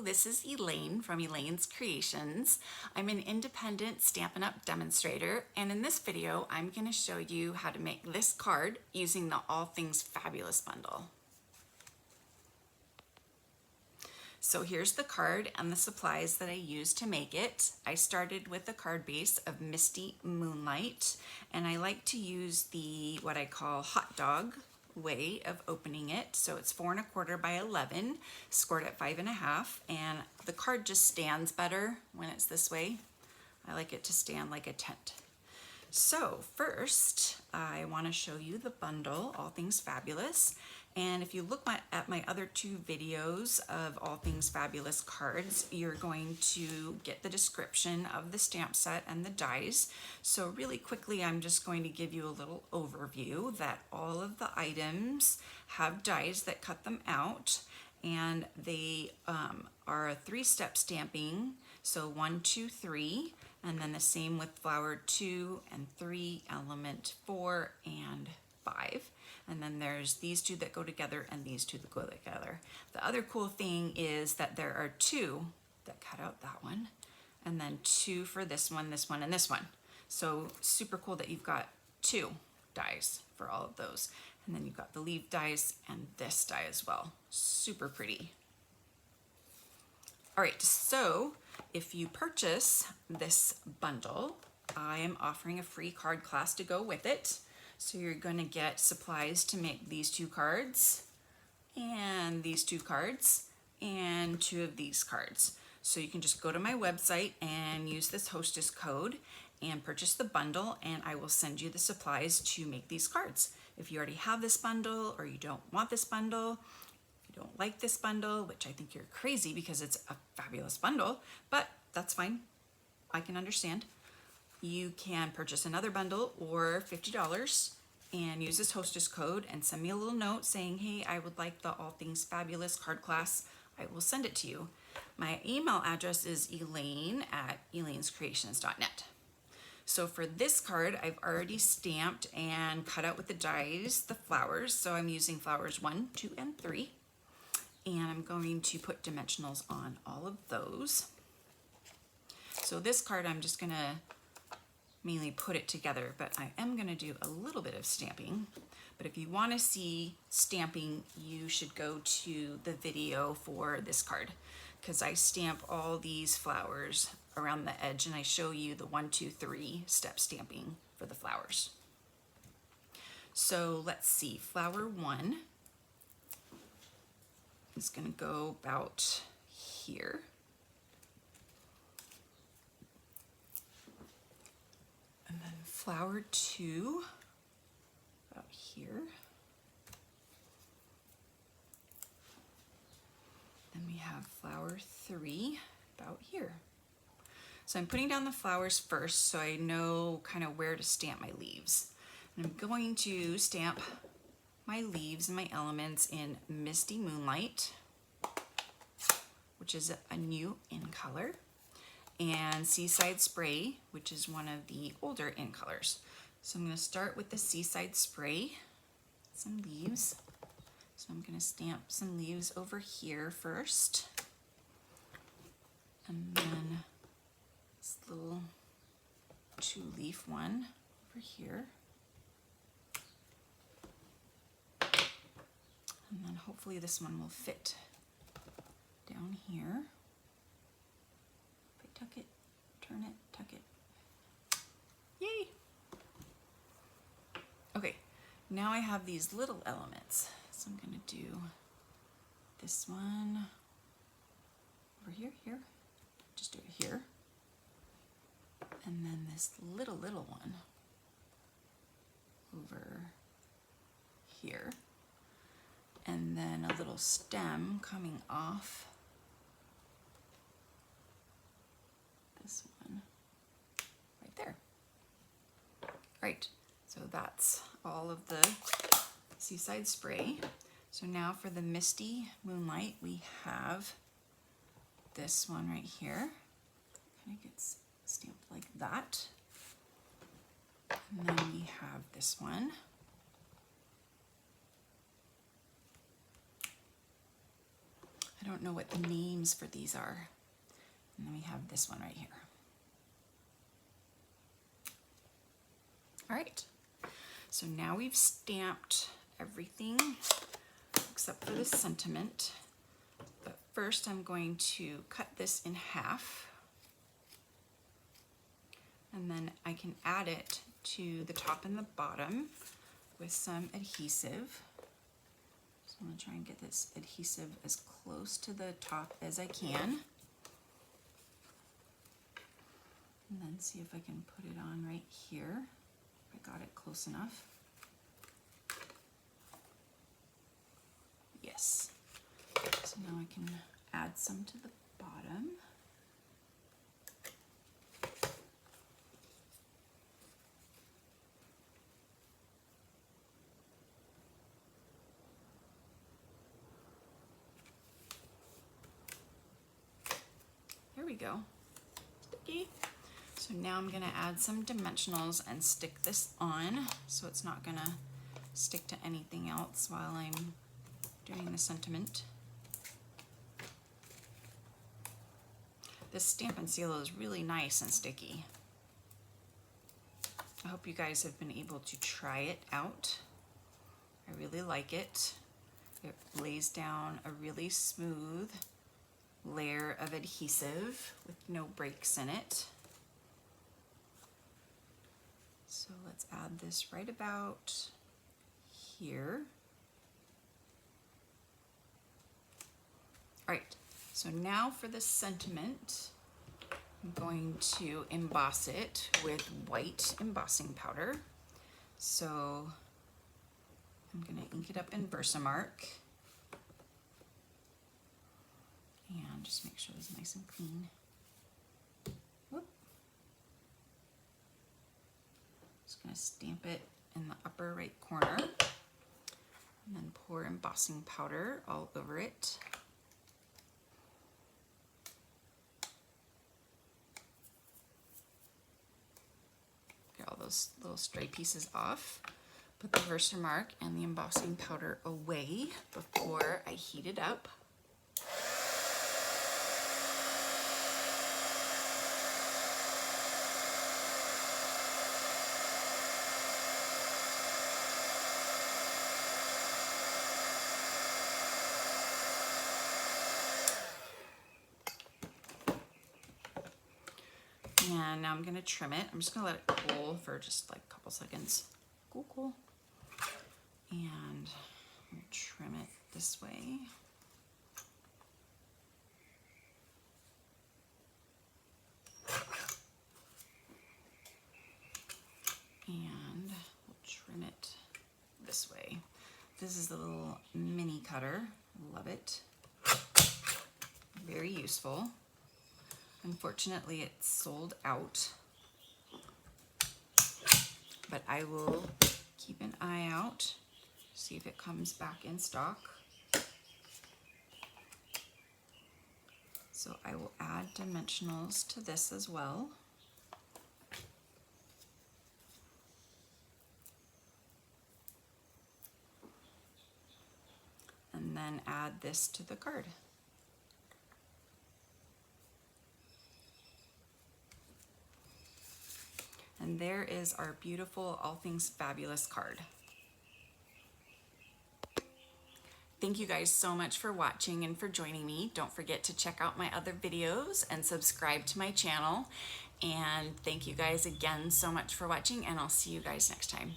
this is Elaine from Elaine's Creations. I'm an independent Stampin' Up! Demonstrator, and in this video I'm going to show you how to make this card using the All Things Fabulous bundle. So here's the card and the supplies that I used to make it. I started with a card base of Misty Moonlight, and I like to use the what I call hot dog way of opening it. So it's 4 1/4 by 11, scored at 5 1/2, and the card just stands better when it's this way. I like it to stand like a tent. So first, I want to show you the bundle, All Things Fabulous. And if you look at my other two videos of All Things Fabulous cards, you're going to get the description of the stamp set and the dies. So really quickly, I'm just going to give you a little overview that all of the items have dies that cut them out, and they are a 3-step stamping. So 1, 2, 3, and then the same with flower 2 and 3, element 4 and 5. And then there's these two that go together and these two that go together. The other cool thing is that there are 2 that cut out that one, and then 2 for this one, and this one. So super cool that you've got 2 dies for all of those. And then you've got the leaf dies and this die as well. Super pretty. All right, so if you purchase this bundle, I am offering a free card class to go with it. So you're going to get supplies to make these 2 cards, and these 2 cards, and 2 of these cards. So you can just go to my website and use this hostess code and purchase the bundle, and I will send you the supplies to make these cards. If you already have this bundle, or you don't want this bundle, if you don't like this bundle, which I think you're crazy because it's a fabulous bundle, but that's fine. I can understand. You can purchase another bundle or $50 and use this hostess code and send me a little note saying, hey, I would like the All Things Fabulous card class. I will send it to you. My email address is elaine@elainescreations.net. So for this card, I've already stamped and cut out with the dies the flowers. So I'm using flowers 1, 2, and 3. And I'm going to put dimensionals on all of those. So this card, I'm just gonna mainly put it together, but I am going to do a little bit of stamping. But if you want to see stamping, you should go to the video for this card, because I stamp all these flowers around the edge and I show you the 1, 2, 3 step stamping for the flowers. So let's see, flower 1 is going to go about here. And then flower 2, about here. Then we have flower 3, about here. So I'm putting down the flowers first so I know kind of where to stamp my leaves. And I'm going to stamp my leaves and my elements in Misty Moonlight, which is a new in color, and Seaside Spray, which is one of the older in colors. So I'm going to start with the Seaside Spray, some leaves. So I'm going to stamp some leaves over here first, and then this little 2-leaf one over here, and then hopefully this one will fit down here. Tuck it, turn it, tuck it. Yay! Okay, now I have these little elements. So I'm going to do this one over here, just do it here. And then this little one over here. And then a little stem coming off this one right there. Right, so that's all of the Seaside Spray. So now for the Misty Moonlight, we have this one right here. Kind of gets stamped like that. And then we have this one. don't know what the names for these are. And then we have this one right here. All right, so now we've stamped everything except for the sentiment. But first I'm going to cut this in half, and then I can add it to the top and the bottom with some adhesive. So I'm going to try and get this adhesive as close to the top as I can. And then see if I can put it on right here. I got it close enough. Yes. So now I can add some to the bottom. There we go. Sticky. So now I'm going to add some dimensionals and stick this on so it's not going to stick to anything else while I'm doing the sentiment. This Stampin' Seal is really nice and sticky. I hope you guys have been able to try it out. I really like it. It lays down a really smooth layer of adhesive with no breaks in it. So let's add this right about here. All right, so now for the sentiment, I'm going to emboss it with white embossing powder. So I'm going to ink it up in Versamark. And just make sure it's nice and clean. Whoop. Just going to stamp it in the upper right corner and then pour embossing powder all over it. Get all those little stray pieces off. Put the Versamark and the embossing powder away before I heat it up. And now I'm going to trim it. I'm just going to let it cool for just like a couple seconds. Cool. And I'm going to trim it this way. And we'll trim it this way. This is the little mini cutter. Love it. Very useful. Unfortunately, it's sold out, but I will keep an eye out, see if it comes back in stock. So I will add dimensionals to this as well. And then add this to the card. And there is our beautiful All Things Fabulous card. Thank you guys so much for watching and for joining me. Don't forget to check out my other videos and subscribe to my channel. And thank you guys again so much for watching, and I'll see you guys next time.